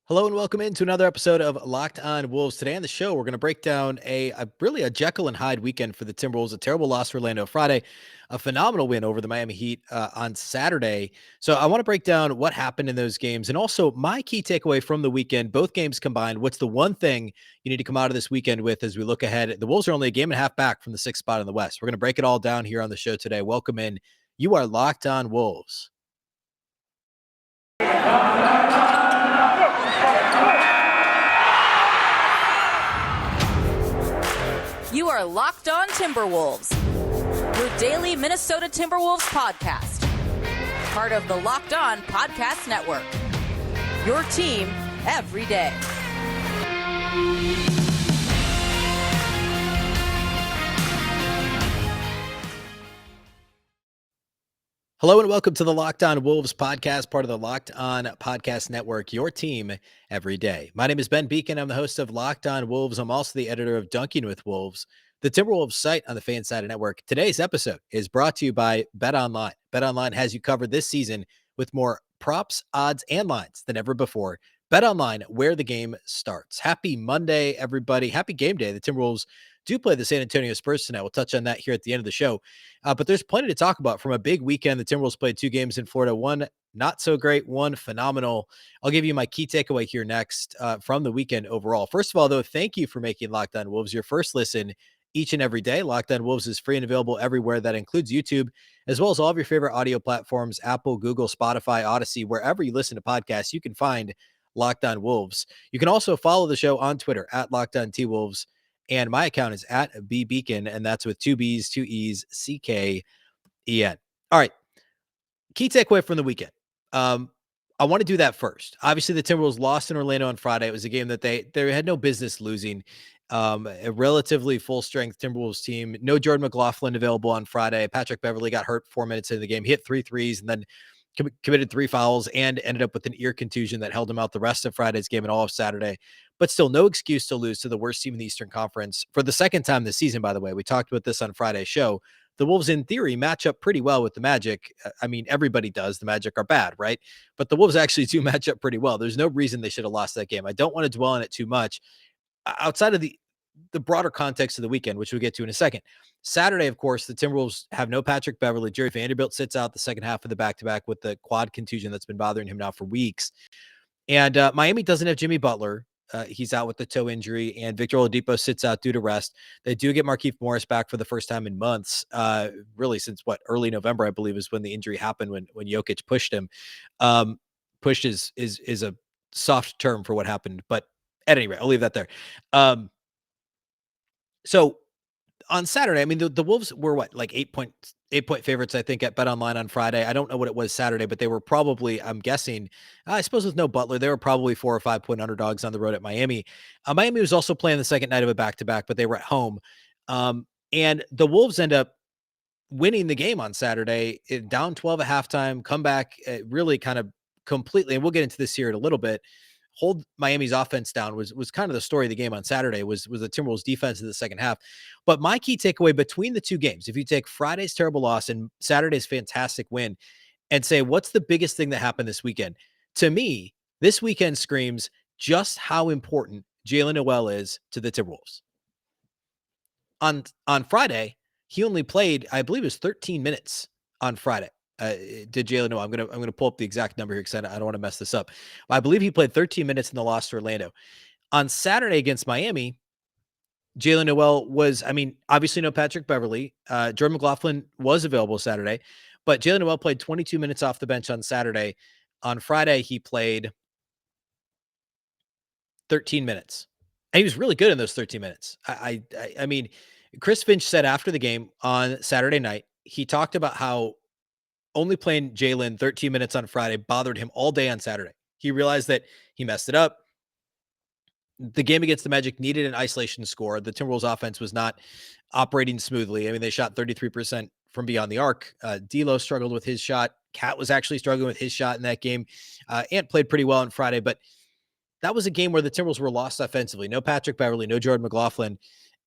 Hello and welcome into another episode of Locked On Wolves. Today on the show, we're going to break down a Jekyll and Hyde weekend for the Timberwolves. A terrible loss for Orlando Friday, a phenomenal win over the Miami Heat on Saturday. So I want to break down what happened in those games and also my key takeaway from the weekend, both games combined. What's the one thing you need to come out of this weekend with as we look ahead? The Wolves are only a game and a half back from the sixth spot in the West. We're going to break it all down here on the show today. Welcome in. You are Locked On Wolves. You are Locked On Timberwolves, your daily Minnesota Timberwolves podcast. Part of the Locked On Podcast Network. Your team every day. Hello and welcome to the Locked On Wolves podcast, part of the Locked On Podcast Network, your team every day. My name is Ben Beecken. I'm the host of Locked On Wolves. I'm also the editor of Dunking with Wolves, the Timberwolves site on the FanSided Network. Today's episode is brought to you by BetOnline. BetOnline has you covered this season with more props, odds, and lines than ever before. BetOnline, where the game starts. Happy Monday, everybody. Happy game day. The Timberwolves do play the San Antonio Spurs tonight. We'll touch on that here at the end of the show. But there's plenty to talk about from a big weekend. The Timberwolves played two games in Florida, one not so great, one phenomenal. I'll give you my key takeaway here next from the weekend overall. First of all, though, thank you for making Locked On Wolves your first listen each and every day. Locked On Wolves is free and available everywhere. That includes YouTube, as well as all of your favorite audio platforms, Apple, Google, Spotify, Odyssey, wherever you listen to podcasts, you can find Locked On Wolves. You can also follow the show on Twitter at Locked On T-Wolves. And my account is at Beecken, and that's with two B's, two E's, C-K-E-N. All right. Key takeaway from the weekend. I want to do that first. Obviously, the Timberwolves lost in Orlando on Friday. It was a game that they had no business losing. A relatively full-strength Timberwolves team. No Jordan McLaughlin available on Friday. Patrick Beverley got hurt 4 minutes into the game. He hit 3 threes and then committed 3 fouls and ended up with an ear contusion that held him out the rest of Friday's game and all of Saturday. But still, no excuse to lose to the worst team in the Eastern Conference for the second time this season, by the way. We talked about this on Friday's show. The Wolves, in theory, match up pretty well with the Magic. I mean, everybody does. The Magic are bad, right? But the Wolves actually do match up pretty well. There's no reason they should have lost that game. I don't want to dwell on it too much. Outside of the broader context of the weekend, which we'll get to in a second. Saturday, of course, the Timberwolves have no Patrick Beverley. Jerry Vanderbilt sits out the second half of the back-to-back with the quad contusion that's been bothering him now for weeks. And Miami doesn't have Jimmy Butler. He's out with the toe injury, and Victor Oladipo sits out due to rest. They do get Markieff Morris back for the first time in months, really since early November, I believe, is when the injury happened when Jokic pushed him. Pushed is a soft term for what happened, but at any rate, I'll leave that there. So on Saturday, I mean, the Wolves were like 8-point favorites, I think, at BetOnline on Friday. I don't know what it was Saturday, but they were probably, I'm guessing, I suppose with no Butler, they were probably 4 or 5 point underdogs on the road at Miami. Miami was also playing the second night of a back-to-back, but they were at home. And the Wolves end up winning the game on Saturday, down 12 at halftime, come back really kind of completely, and we'll get into this here in a little bit, hold Miami's offense down was kind of the story of the game on Saturday was the Timberwolves defense in the second half. But my key takeaway between the two games, if you take Friday's terrible loss and Saturday's fantastic win and say, what's the biggest thing that happened this weekend? To me, this weekend screams just how important Jaylen Nowell is to the Timberwolves. On Friday, he only played, I believe it was 13 minutes on Friday. Did Jaylen Nowell? I'm gonna pull up the exact number here because I don't want to mess this up. I believe he played 13 minutes in the loss to Orlando. On Saturday against Miami, Jaylen Nowell was, I mean, obviously no Patrick Beverley. Jordan McLaughlin was available Saturday, but Jaylen Nowell played 22 minutes off the bench on Saturday. On Friday, he played 13 minutes. And he was really good in those 13 minutes. I mean, Chris Finch said after the game on Saturday night, he talked about how only playing Jaylen 13 minutes on Friday bothered him all day on Saturday. He realized that he messed it up. The game against the Magic needed an isolation score. The Timberwolves offense was not operating smoothly. I mean, they shot 33% from beyond the arc. D'Lo struggled with his shot. Cat was actually struggling with his shot in that game. Ant played pretty well on Friday, but that was a game where the Timberwolves were lost offensively. No Patrick Beverley, no Jordan McLaughlin.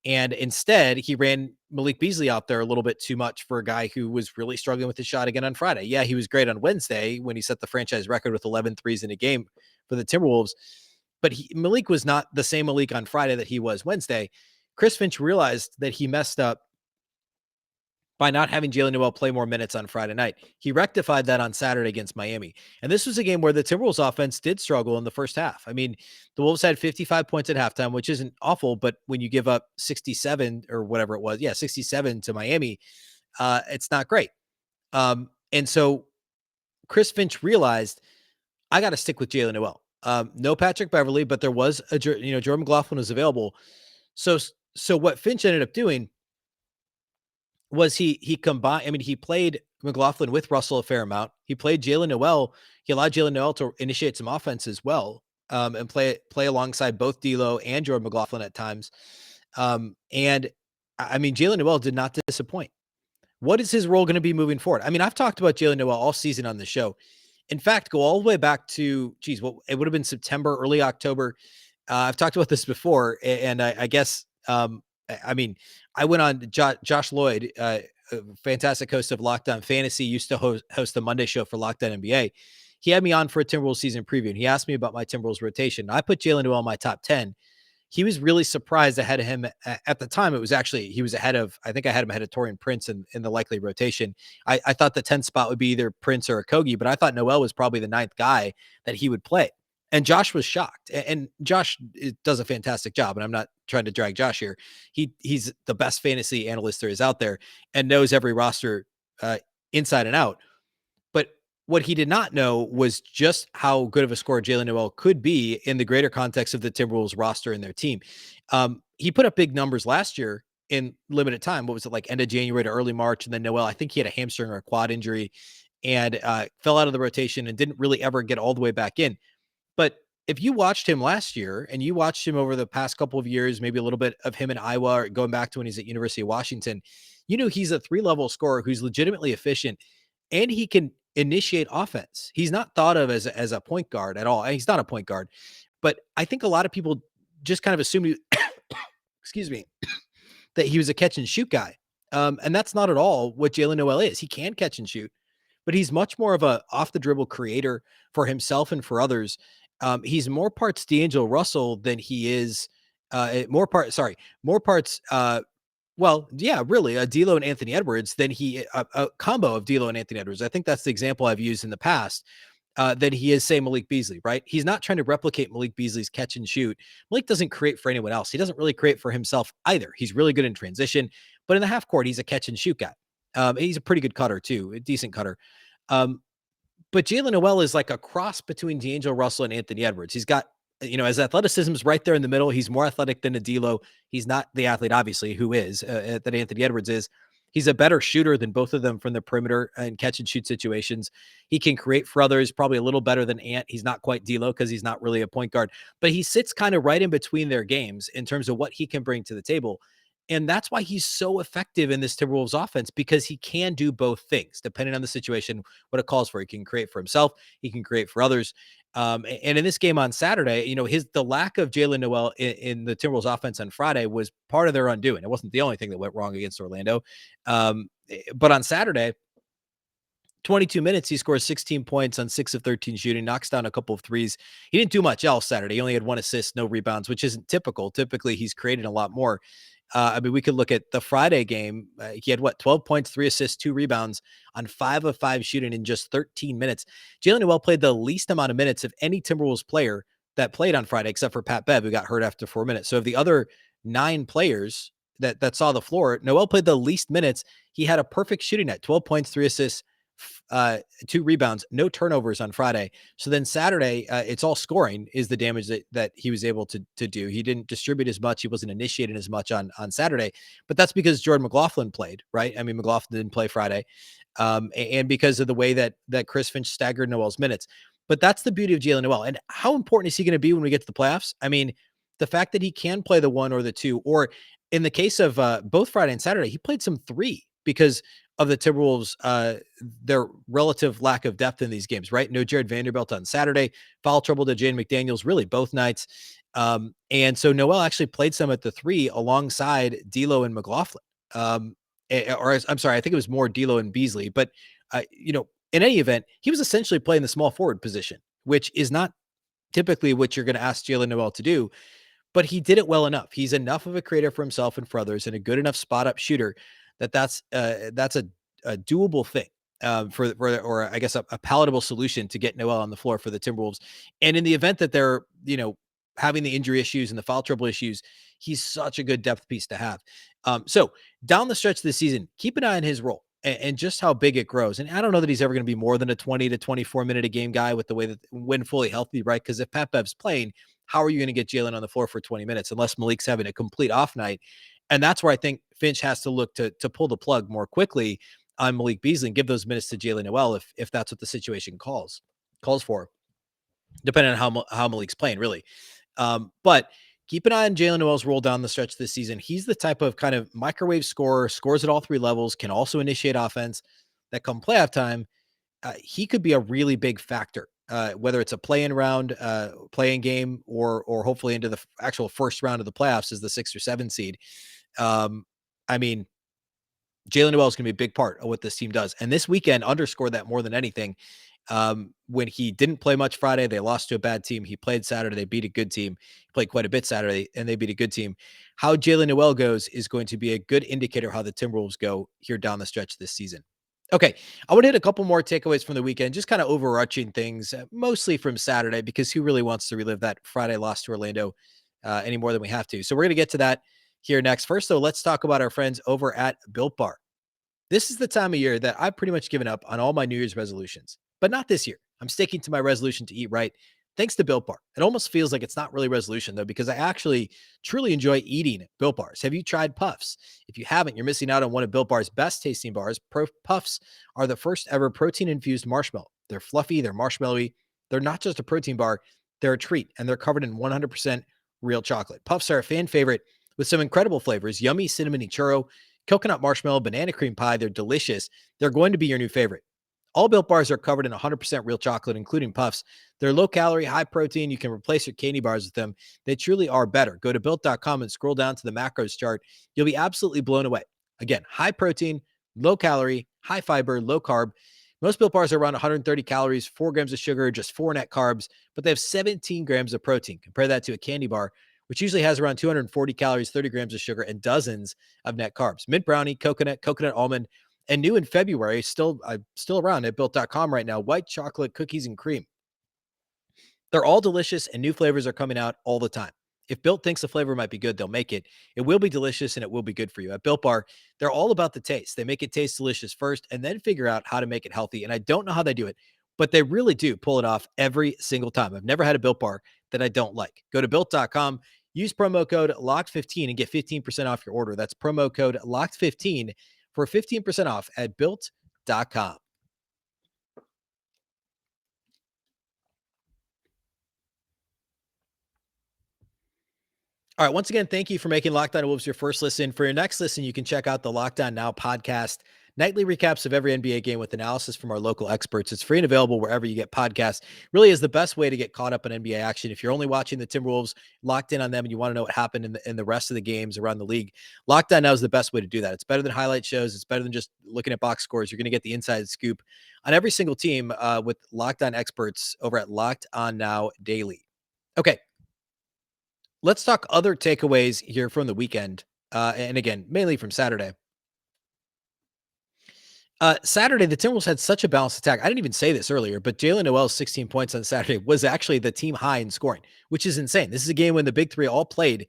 And instead, he ran Malik Beasley out there a little bit too much for a guy who was really struggling with his shot again on Friday. Yeah, he was great on Wednesday when he set the franchise record with 11 threes in a game for the Timberwolves. but Malik was not the same Malik on Friday that he was Wednesday. Chris Finch realized that he messed up by not having Jaylen Nowell play more minutes on Friday night. He rectified that on Saturday against Miami. And this was a game where the Timberwolves offense did struggle in the first half. I mean, the Wolves had 55 points at halftime, which isn't awful, but when you give up 67 or whatever it was, 67 to Miami, it's not great. And so Chris Finch realized, I got to stick with Jaylen Nowell. No Patrick Beverley, but there was Jordan McLaughlin was available. So what Finch ended up doing was he combined. I mean, he played McLaughlin with Russell a fair amount. He played Jaylen Nowell. He allowed Jaylen Nowell to initiate some offense as well, and play alongside both D'Lo and Jordan McLaughlin at times. And I mean, Jaylen Nowell did not disappoint. What is his role going to be moving forward? I mean, I've talked about Jaylen Nowell all season on the show. In fact, go all the way back to, it would have been September, early October. I've talked about this before, and I guess, I mean, I went on Josh Lloyd, a fantastic host of Locked On Fantasy, used to host the Monday show for Locked On NBA. He had me on for a Timberwolves season preview, and he asked me about my Timberwolves rotation. I put Jaylen Nowell in my top 10. He was really surprised ahead of him. At the time, it was actually, he was ahead of, I think I had him ahead of Taurean Prince in the likely rotation. I thought the 10th spot would be either Prince or Okogie, but I thought Nowell was probably the 9th guy that he would play. And Josh was shocked. And Josh does a fantastic job. And I'm not trying to drag Josh here. He's the best fantasy analyst there is out there and knows every roster inside and out. But what he did not know was just how good of a scorer Jaylen Nowell could be in the greater context of the Timberwolves roster and their team. He put up big numbers last year in limited time. What was it, like end of January to early March? And then Nowell, I think he had a hamstring or a quad injury and fell out of the rotation and didn't really ever get all the way back in. But if you watched him last year and you watched him over the past couple of years, maybe a little bit of him in Iowa or going back to when he's at University of Washington, you know, he's a 3-level scorer who's legitimately efficient and he can initiate offense. He's not thought of as a point guard at all. He's not a point guard, but I think a lot of people just kind of assumed excuse me, that he was a catch and shoot guy. And that's not at all what Jaylen Nowell is. He can catch and shoot, but he's much more of a off the dribble creator for himself and for others. He's more parts D'Angelo Russell than he is more parts. Well, yeah, really, D'Lo and Anthony Edwards than a combo of D'Lo and Anthony Edwards. I think that's the example I've used in the past. Than he is, say, Malik Beasley, right? He's not trying to replicate Malik Beasley's catch and shoot. Malik doesn't create for anyone else. He doesn't really create for himself either. He's really good in transition, but in the half court, he's a catch and shoot guy. He's a pretty good cutter too, a decent cutter. But Jaylen Nowell is like a cross between D'Angelo Russell and Anthony Edwards. He's got, his athleticism is right there in the middle. He's more athletic than a D'Lo. He's not the athlete, obviously, who is that Anthony Edwards is. He's a better shooter than both of them from the perimeter and catch and shoot situations. He can create for others, probably a little better than Ant. He's not quite D'Lo because he's not really a point guard, but he sits kind of right in between their games in terms of what he can bring to the table. And that's why he's so effective in this Timberwolves offense, because he can do both things depending on the situation, what it calls for. He can create for himself. He can create for others. And in this game on Saturday, the lack of Jaylen Nowell in the Timberwolves offense on Friday was part of their undoing. It wasn't the only thing that went wrong against Orlando. But on Saturday, 22 minutes, he scores 16 points on 6 of 13 shooting, knocks down a couple of threes. He didn't do much else Saturday. He only had 1 assist, no rebounds, which isn't typical. Typically, he's created a lot more. I mean, we could look at the Friday game. He had 12 points, 3 assists, 2 rebounds on 5 of 5 shooting in just 13 minutes. Jaylen Nowell played the least amount of minutes of any Timberwolves player that played on Friday, except for Pat Bev, who got hurt after 4 minutes. So of the other 9 players that saw the floor, Nowell played the least minutes. He had a perfect shooting night, 12 points, 3 assists, 2 rebounds, no turnovers on Friday. So then Saturday, it's all scoring is the damage that he was able to do. He didn't distribute as much. He wasn't initiating as much on Saturday, but that's because Jordan McLaughlin played, right? I mean, McLaughlin didn't play Friday. And because of the way that Chris Finch staggered Nowell's minutes. But that's the beauty of Jaylen Nowell. And how important is he going to be when we get to the playoffs? I mean, the fact that he can play the 1 or the 2, or in the case of both Friday and Saturday, he played some 3 because of the Timberwolves, their relative lack of depth in these games, right? No Jared Vanderbilt on Saturday, foul trouble to Jaden McDaniels, really both nights. And so Nowell actually played some at the 3 alongside D'Lo and McLaughlin. Or I'm sorry, I think it was more D'Lo and Beasley, but in any event, he was essentially playing the small forward position, which is not typically what you're going to ask Jaylen Nowell to do, but he did it well enough. He's enough of a creator for himself and for others, and a good enough spot up shooter that's a doable thing. Or I guess a palatable solution to get Nowell on the floor for the Timberwolves. And in the event that they're, having the injury issues and the foul trouble issues, he's such a good depth piece to have. So down the stretch of the season, keep an eye on his role and just how big it grows. And I don't know that he's ever going to be more than a 20 to 24 minute a game guy with the way that when fully healthy, right? Because if Pat Bev's playing, how are you going to get Jalen on the floor for 20 minutes unless Malik's having a complete off night? And that's where I think Finch has to look to pull the plug more quickly on Malik Beasley and give those minutes to Jaylen Nowell if that's what the situation calls for, depending on how Malik's playing, really. But keep an eye on Jaylen Nowell's role down the stretch this season. He's the type of kind of microwave scorer, scores at all three levels, can also initiate offense. That come playoff time, he could be a really big factor, whether it's a play-in round, play-in game, or hopefully into the actual first round of the playoffs as the 6 or 7 seed. I mean, Jaylen Nowell is going to be a big part of what this team does. And this weekend underscored that more than anything. When he didn't play much Friday, they lost to a bad team. He played Saturday. They beat a good team. He played quite a bit Saturday, and they beat a good team. How Jaylen Nowell goes is going to be a good indicator of how the Timberwolves go here down the stretch this season. Okay, I want to hit a couple more takeaways from the weekend, just kind of overarching things, mostly from Saturday, because who really wants to relive that Friday loss to Orlando any more than we have to? So we're going to get to that here next. First, though, let's talk about our friends over at Built Bar. This is the time of year that I've pretty much given up on all my New Year's resolutions, but not this year. I'm sticking to my resolution to eat right, thanks to Built Bar. It almost feels like it's not really a resolution, though, because I actually truly enjoy eating Built Bars. Have you tried Puffs? If you haven't, you're missing out on one of Built Bar's best tasting bars. Puffs are the first ever protein-infused marshmallow. They're fluffy, they're marshmallowy. They're not just a protein bar, they're a treat, and they're covered in 100% real chocolate. Puffs are a fan favorite with some incredible flavors: yummy cinnamony churro, coconut marshmallow, banana cream pie. They're delicious. They're going to be your new favorite. All Built Bars are covered in 100% real chocolate, including Puffs. They're low calorie, high protein. You can replace your candy bars with them. They truly are better. Go to Built.com and scroll down to the macros chart. You'll be absolutely blown away. Again, high protein, low calorie, high fiber, low carb. Most Built Bars are around 130 calories, 4 grams of sugar, just 4 net carbs, but they have 17 grams of protein. Compare that to a candy bar, which usually has around 240 calories, 30 grams of sugar, and dozens of net carbs. Mint brownie, coconut almond, and new in February, still around at Built.com right now, white chocolate cookies and cream. They're all delicious, and new flavors are coming out all the time. If Built thinks the flavor might be good, they'll make it. It will be delicious, and it will be good for you. At Built Bar, they're all about the taste. They make it taste delicious first, and then figure out how to make it healthy. And I don't know how they do it, but they really do pull it off every single time. I've never had a Built Bar that I don't like. Go to Built.com, use promo code LOCKED15 and get 15% off your order. That's promo code LOCKED15 for 15% off at Built.com. All right. Once again, thank you for making Locked On Wolves your first listen. For your next listen, you can check out the Locked On Now podcast, nightly recaps of every NBA game with analysis from our local experts. It's free and available wherever you get podcasts. Really is the best way to get caught up in NBA action. If you're only watching the Timberwolves, locked in on them, and you want to know what happened in the rest of the games around the league, Locked On Now is the best way to do that. It's better than highlight shows. It's better than just looking at box scores. You're going to get the inside scoop on every single team with Locked On experts over at Locked On Now Daily. Okay. Let's talk other takeaways here from the weekend. And again, mainly from Saturday. Saturday, the Timberwolves had such a balanced attack. I didn't even say this earlier, but Jaylen Nowell's 16 points on Saturday was actually the team high in scoring, which is insane. This is a game when the big three all played.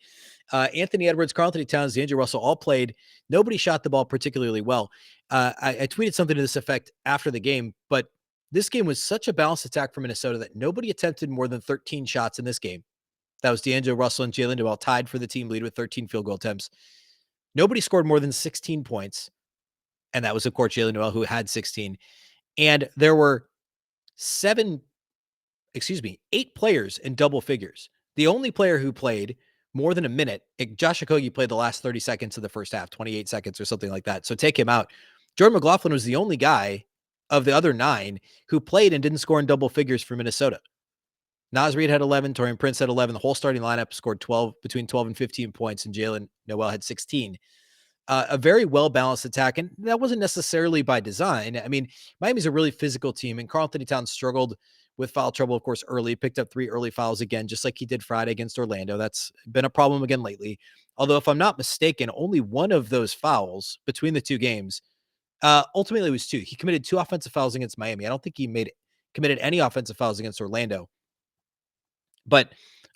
Anthony Edwards, Karl-Anthony Towns, D'Angelo Russell all played. Nobody shot the ball particularly well. I tweeted something to this effect after the game, but this game was such a balanced attack for Minnesota that nobody attempted more than 13 shots in this game. That was D'Angelo Russell and Jaylen Nowell tied for the team lead with 13 field goal attempts. Nobody scored more than 16 points. And that was, of course, Jaylen Nowell, who had 16. And there were 8 players in double figures. The only player who played more than a minute, Josh Okogie played the last 30 seconds of the first half, 28 seconds or something like that. So take him out. Jordan McLaughlin was the only guy of the other 9 who played and didn't score in double figures for Minnesota. Naz Reid had 11, Taurean Prince had 11. The whole starting lineup scored between 12 and 15 points, and Jaylen Nowell had 16. A very well-balanced attack, and that wasn't necessarily by design. I mean, Miami's a really physical team, and Karl-Anthony Towns struggled with foul trouble, of course, early, picked up 3 early fouls again, just like he did Friday against Orlando. That's been a problem again lately. Although, if I'm not mistaken, only one of those fouls between the two games, ultimately it was 2. He committed 2 offensive fouls against Miami. I don't think he committed any offensive fouls against Orlando. But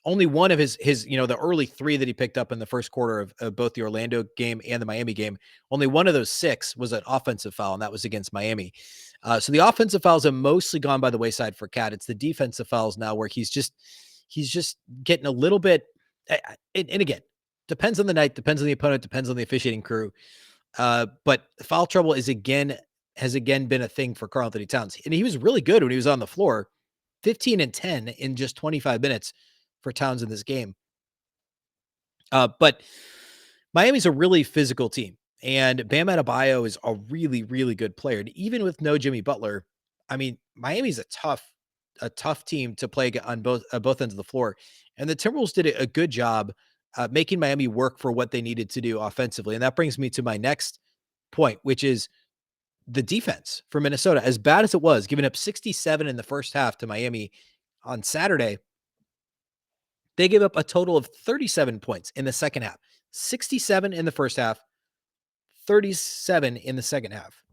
only one of his the early 3 that he picked up in the first quarter of both the Orlando game and the Miami game, only one of those 6 was an offensive foul, and that was against Miami. So the offensive fouls have mostly gone by the wayside for Cat. It's the defensive fouls now where he's just getting a little bit, and again, depends on the night, depends on the opponent, depends on the officiating crew. But foul trouble has again been a thing for Karl-Anthony Towns. And he was really good when he was on the floor. 15 and 10 in just 25 minutes for Towns in this game. But Miami's a really physical team, and Bam Adebayo is a really, really good player. And even with no Jimmy Butler, I mean, Miami's a tough team to play on both ends of the floor. And the Timberwolves did a good job making Miami work for what they needed to do offensively. And that brings me to my next point, which is the defense for Minnesota. As bad as it was, giving up 67 in the first half to Miami on Saturday, they gave up a total of 37 points in the second half. 67 in the first half, 37 in the second half.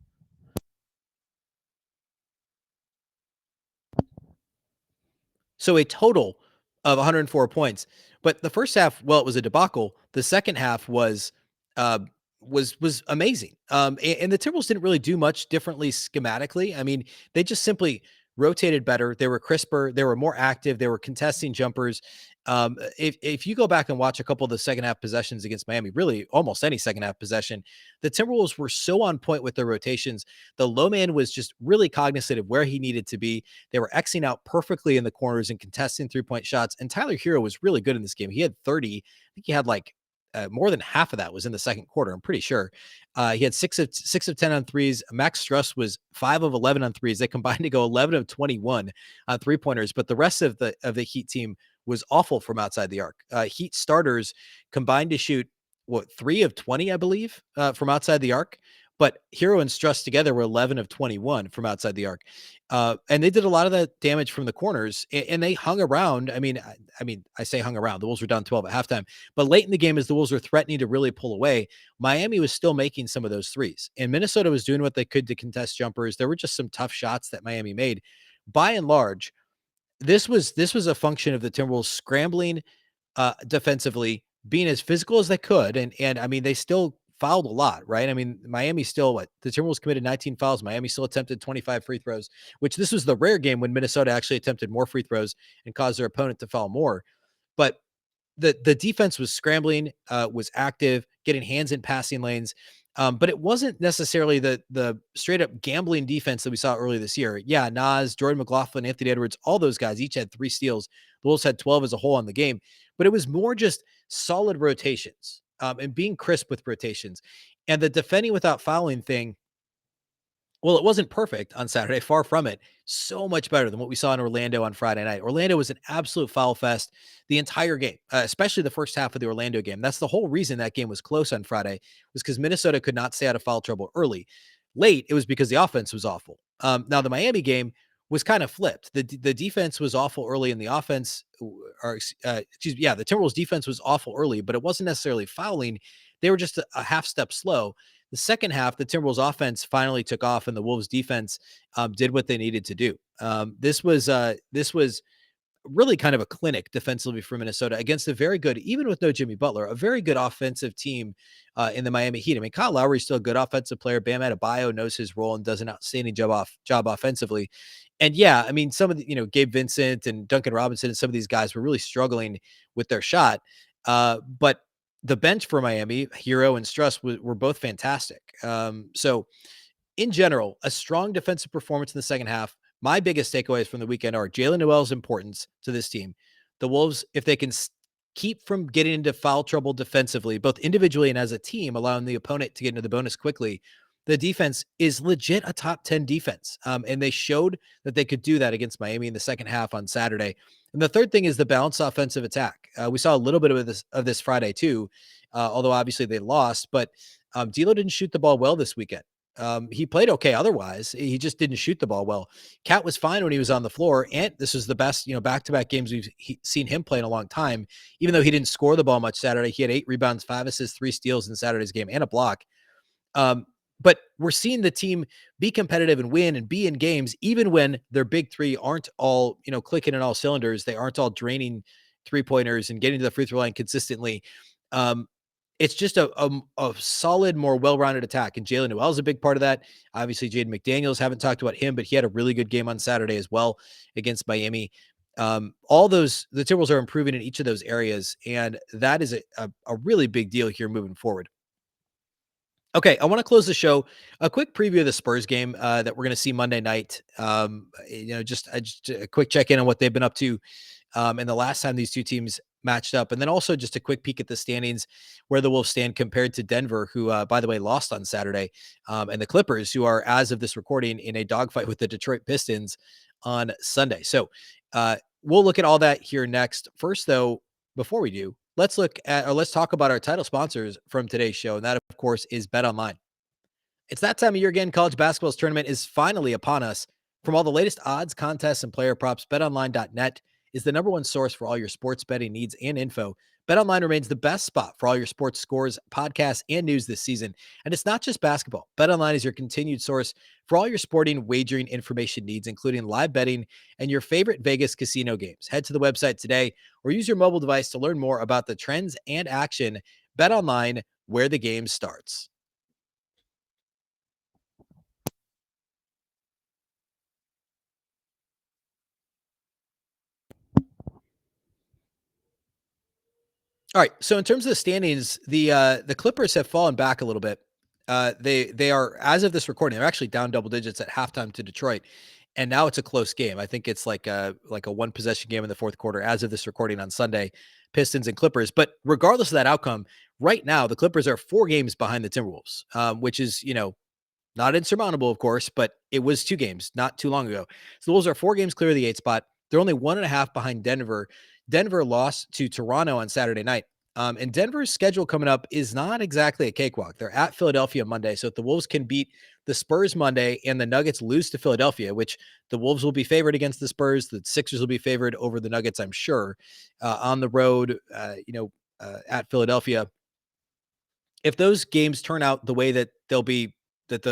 So a total of 104 points. But the first half, well, it was a debacle. The second half was amazing. And the Timberwolves didn't really do much differently schematically. I mean, they just simply rotated better. They were crisper. They were more active. They were contesting jumpers. If you go back and watch a couple of the second half possessions against Miami, really almost any second half possession, the Timberwolves were so on point with their rotations. The low man was just really cognizant of where he needed to be. They were Xing out perfectly in the corners and contesting 3-point shots. And Tyler Hero was really good in this game. He had 30. I think he had like more than half of that was in the second quarter. I'm pretty sure. He had 6 of 10 on threes. Max Struss was 5 of 11 on threes. They combined to go 11 of 21 on 3-pointers. But the rest of the Heat team was awful from outside the arc. Heat starters combined to shoot 3 of 20, I believe, from outside the arc. But Hero and Struss together were 11 of 21 from outside the arc. And they did a lot of that damage from the corners, and they hung around. I mean, I say hung around. The Wolves were down 12 at halftime. But late in the game, as the Wolves were threatening to really pull away, Miami was still making some of those threes. And Minnesota was doing what they could to contest jumpers. There were just some tough shots that Miami made. By and large, this was a function of the Timberwolves scrambling defensively, being as physical as they could. And I mean, they still fouled a lot, right? I mean, Miami still, the Timberwolves committed 19 fouls. Miami still attempted 25 free throws, which this was the rare game when Minnesota actually attempted more free throws and caused their opponent to foul more. But the defense was scrambling, was active, getting hands in passing lanes. But it wasn't necessarily the straight up gambling defense that we saw earlier this year. Yeah, Nas, Jordan McLaughlin, Anthony Edwards, all those guys each had 3 steals. The Wolves had 12 as a whole on the game, but it was more just solid rotations and being crisp with rotations. And the defending without fouling thing, well, it wasn't perfect on Saturday, far from it. So much better than what we saw in Orlando on Friday night. Orlando was an absolute foul fest the entire game, especially the first half of the Orlando game. That's the whole reason that game was close on Friday, was because Minnesota could not stay out of foul trouble early. Late, it was because the offense was awful. Now, the Miami game was kind of flipped. The defense was awful early, and the offense, the Timberwolves defense was awful early, but it wasn't necessarily fouling. They were just a half step slow. The second half, the Timberwolves offense finally took off, and the Wolves defense did what they needed to do. This was really kind of a clinic defensively for Minnesota against a very good, even with no Jimmy Butler, a very good offensive team in the Miami Heat. I mean, Kyle Lowry's still a good offensive player. Bam Adebayo knows his role and does an outstanding job offensively. And yeah, I mean, some of the, Gabe Vincent and Duncan Robinson and some of these guys were really struggling with their shot. But the bench for Miami, Hero and Struss, were both fantastic. So in general, a strong defensive performance in the second half. My biggest takeaways from the weekend are Jaylen Nowell's importance to this team. The Wolves, if they can keep from getting into foul trouble defensively, both individually and as a team, allowing the opponent to get into the bonus quickly, the defense is legit a top 10 defense. And they showed that they could do that against Miami in the second half on Saturday. And the third thing is the balanced offensive attack. We saw a little bit of this Friday too, although obviously they lost. But D'Lo didn't shoot the ball well this weekend. He played okay otherwise. He just didn't shoot the ball well. Cat was fine when he was on the floor, and this was the best, back-to-back games we've seen him play in a long time. Even though he didn't score the ball much Saturday, he had 8 rebounds, 5 assists, 3 steals in Saturday's game, and a block. But we're seeing the team be competitive and win and be in games, even when their big three aren't all, clicking in all cylinders. They aren't all draining 3-pointers and getting to the free throw line consistently. Um, it's just a solid, more well-rounded attack. And Jaylen Nowell is a big part of that. Obviously, Jaden McDaniels, haven't talked about him, but he had a really good game on Saturday as well against Miami. All those, the Timberwolves are improving in each of those areas. And that is a really big deal here moving forward. Okay, I want to close the show. A quick preview of the Spurs game that we're going to see Monday night. Just a quick check in on what they've been up to and the last time these two teams matched up, and then also just a quick peek at the standings, where the Wolves stand compared to Denver, who, by the way, lost on Saturday, and the Clippers, who are, as of this recording, in a dogfight with the Detroit Pistons on Sunday. So we'll look at all that here next. First, though, before we do, let's talk about our title sponsors from today's show. And that, of course, is BetOnline. It's that time of year again. College basketball's tournament is finally upon us. From all the latest odds, contests, and player props, betonline.net is the number one source for all your sports betting needs and info. BetOnline remains the best spot for all your sports scores, podcasts, and news this season. And it's not just basketball. BetOnline is your continued source for all your sporting wagering information needs, including live betting and your favorite Vegas casino games. Head to the website today or use your mobile device to learn more about the trends and action. BetOnline, where the game starts. All right. So in terms of the standings, the Clippers have fallen back a little bit. They are, as of this recording, they're actually down double digits at halftime to Detroit, and now it's a close game. I think it's like a one possession game in the fourth quarter as of this recording on Sunday, Pistons and Clippers. But regardless of that outcome, right now the Clippers are 4 games behind the Timberwolves, which is not insurmountable, of course, but it was 2 games not too long ago. So the Wolves are 4 games clear of the 8 spot. They're only 1.5 behind Denver. Denver lost to Toronto on Saturday night. And Denver's schedule coming up is not exactly a cakewalk. They're at Philadelphia Monday. So if the Wolves can beat the Spurs Monday and the Nuggets lose to Philadelphia, which the Wolves will be favored against the Spurs, the Sixers will be favored over the Nuggets, I'm sure, on the road, at Philadelphia. If those games turn out the way that they'll be, that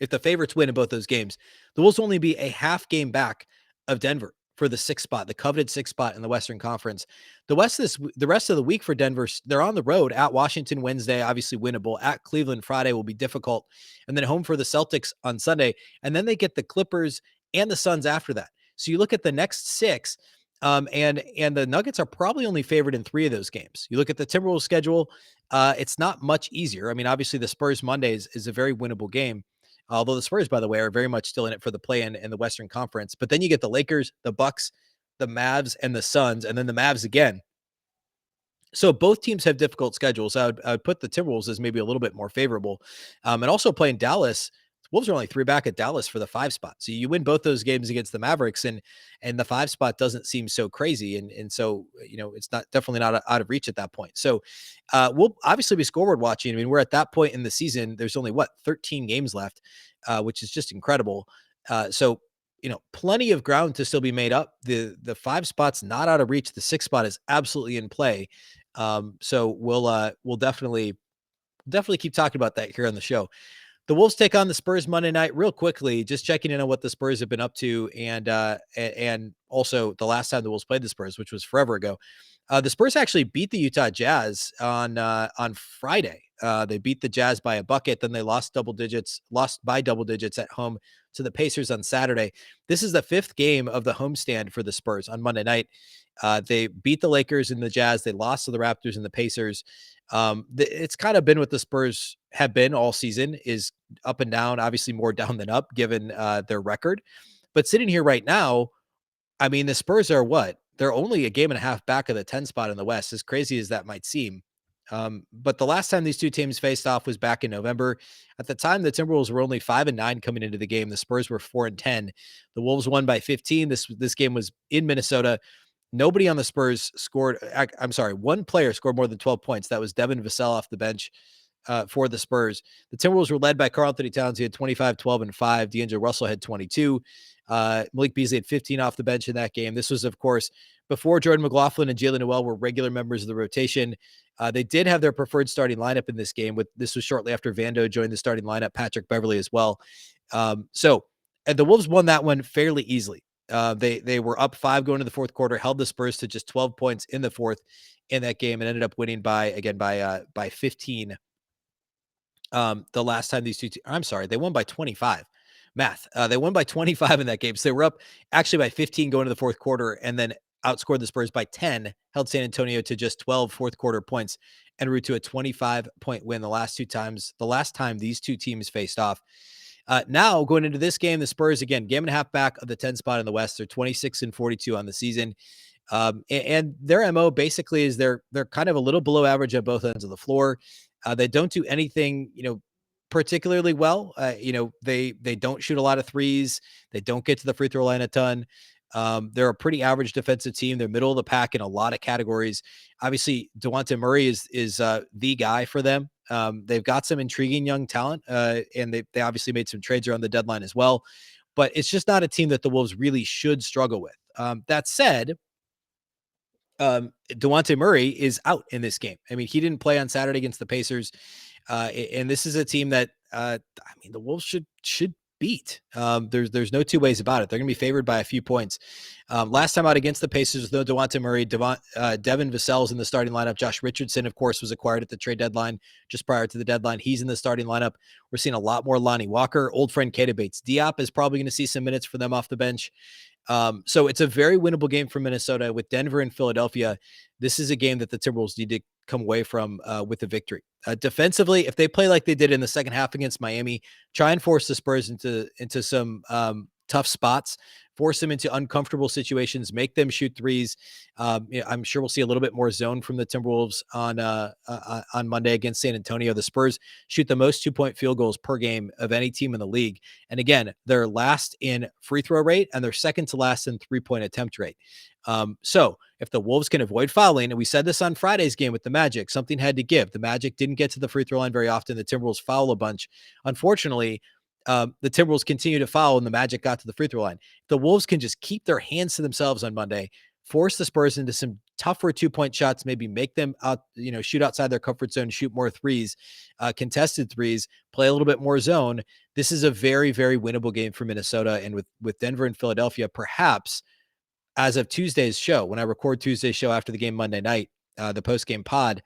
if the favorites win in both those games, the Wolves will only be a half game back of Denver for the 6th spot, the coveted 6th spot in the Western Conference. The rest of the week for Denver, they're on the road at Washington Wednesday, obviously winnable. At Cleveland Friday will be difficult, and then home for the Celtics on Sunday, and then they get the Clippers and the Suns after that. So you look at the next 6, and the Nuggets are probably only favored in 3 of those games. You look at the Timberwolves schedule, it's not much easier. I mean, obviously the Spurs Mondays is a very winnable game. Although the Spurs, by the way, are very much still in it for the play-in in the Western Conference. But then you get the Lakers, the Bucks, the Mavs, and the Suns, and then the Mavs again. So both teams have difficult schedules. I would put the Timberwolves as maybe a little bit more favorable. And also playing Dallas, Wolves are only 3 back at Dallas for the 5 spot. So you win both those games against the Mavericks, and the 5 spot doesn't seem so crazy. And so, it's definitely not out of reach at that point. So we'll obviously be scoreboard watching. I mean, we're at that point in the season. There's only 13 games left, which is just incredible. So, plenty of ground to still be made up. The 5 spot's not out of reach. The 6 spot is absolutely in play. So we'll definitely keep talking about that here on the show. The Wolves take on the Spurs Monday night. Real quickly, just checking in on what the Spurs have been up to, and also the last time the Wolves played the Spurs, which was forever ago. The Spurs actually beat the Utah Jazz on Friday. They beat the Jazz by a bucket. Then they lost by double digits at home to the Pacers on Saturday. This is the 5th game of the homestand for the Spurs on Monday night. They beat the Lakers and the Jazz. They lost to the Raptors and the Pacers. It's kind of been what the Spurs have been all season, is up and down, obviously more down than up given their record. But sitting here right now, I mean, the Spurs are what? They're only a game and a half back of the 10 spot in the West, as crazy as that might seem. But the last time these two teams faced off was back in November. At the time, the Timberwolves were only 5-9 coming into the game. The Spurs were 4-10. The Wolves won by 15. This game was in Minnesota. Nobody on the Spurs scored. I'm sorry, one player scored more than 12 points. That was Devin Vassell off the bench. for the Spurs. The Timberwolves were led by Karl-Anthony Towns. He had 25, 12, and 5. D'Angelo Russell had 22. Malik Beasley had 15 off the bench in that game. This was, of course, before Jordan McLaughlin and Jaylen Nowell were regular members of the rotation. They did have their preferred starting lineup in this game. This was shortly after Vando joined the starting lineup, Patrick Beverley as well. And the Wolves won that one fairly easily. They were up 5 going to the fourth quarter, held the Spurs to just 12 points in the fourth in that game, and ended up winning by 15. The last time these two, they won by 25. Math. They won by 25 in that game. So they were up actually by 15 going to the fourth quarter, and then outscored the Spurs by 10, held San Antonio to just 12 fourth quarter points, en route to a 25-point win the last time these two teams faced off. Now going into this game, the Spurs, again, game and a half back of the 10 spot in the West. They're 26-42 on the season. And their MO basically is they're kind of a little below average at both ends of the floor. They don't do anything, particularly well. They don't shoot a lot of threes. They don't get to the free throw line a ton. They're a pretty average defensive team. They're middle of the pack in a lot of categories. Obviously, DeJounte Murray is the guy for them. They've got some intriguing young talent, and they obviously made some trades around the deadline as well. But it's just not a team that the Wolves really should struggle with. That said, DeJounte Murray is out in this game. I mean, he didn't play on Saturday against the Pacers. And this is a team that, the Wolves should beat. There's no two ways about it. They're going to be favored by a few points. Last time out against the Pacers with no DeJounte Murray, Devin Vassell's in the starting lineup. Josh Richardson, of course, was acquired at the trade deadline just prior to the deadline. He's in the starting lineup. We're seeing a lot more Lonnie Walker, old friend Keita Bates-Diop is probably going to see some minutes for them off the bench. So it's a very winnable game for Minnesota. With Denver and Philadelphia, this is a game that the Timberwolves need to come away from with a victory. Defensively, if they play like they did in the second half against Miami, try and force the Spurs into some tough spots, force them into uncomfortable situations, make them shoot threes. I'm sure we'll see a little bit more zone from the Timberwolves on Monday against San Antonio. The Spurs shoot the most 2-point field goals per game of any team in the league. And again, they're last in free throw rate, and they're second to last in 3-point attempt rate. So if the Wolves can avoid fouling, and we said this on Friday's game with the Magic, something had to give. The Magic didn't get to the free throw line very often. The Timberwolves foul a bunch. Unfortunately, the Timberwolves continue to foul, and the Magic got to the free throw line. The Wolves can just keep their hands to themselves on Monday, force the Spurs into some tougher 2-point shots, maybe make them out, shoot outside their comfort zone, shoot more threes, contested threes, play a little bit more zone. This is a very, very winnable game for Minnesota. And with Denver and Philadelphia, perhaps as of Tuesday's show, when I record Tuesday's show after the game Monday night, the post-game pod,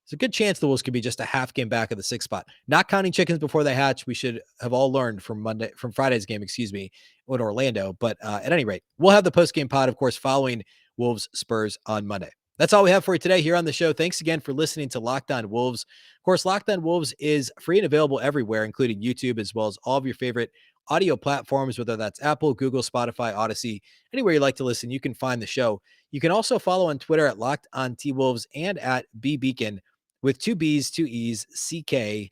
there's a good chance the Wolves could be just a half game back of the 6th spot. Not counting chickens before they hatch, we should have all learned from Friday's game, in Orlando. But at any rate, we'll have the post-game pod, of course, following Wolves-Spurs on Monday. That's all we have for you today here on the show. Thanks again for listening to Locked On Wolves. Of course, Locked On Wolves is free and available everywhere, including YouTube, as well as all of your favorite audio platforms, whether that's Apple, Google, Spotify, Odyssey, anywhere you like to listen, you can find the show. You can also follow on Twitter at Locked On T-Wolves and at Beecken with 2 B's, 2 E's, CKEN.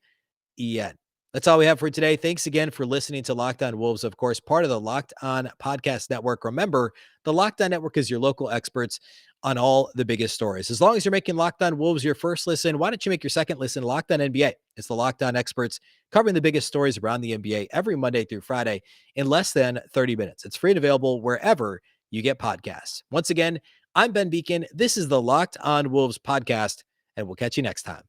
That's all we have for today. Thanks again for listening to Locked On Wolves, of course, part of the Locked On Podcast Network. Remember, the Locked On Network is your local experts on all the biggest stories. As long as you're making Locked On Wolves your first listen, why don't you make your second listen Locked On NBA? It's the Locked On experts covering the biggest stories around the NBA every Monday through Friday in less than 30 minutes. It's free and available wherever you get podcasts. Once again, I'm Ben Beecken. This is the Locked On Wolves podcast, and we'll catch you next time.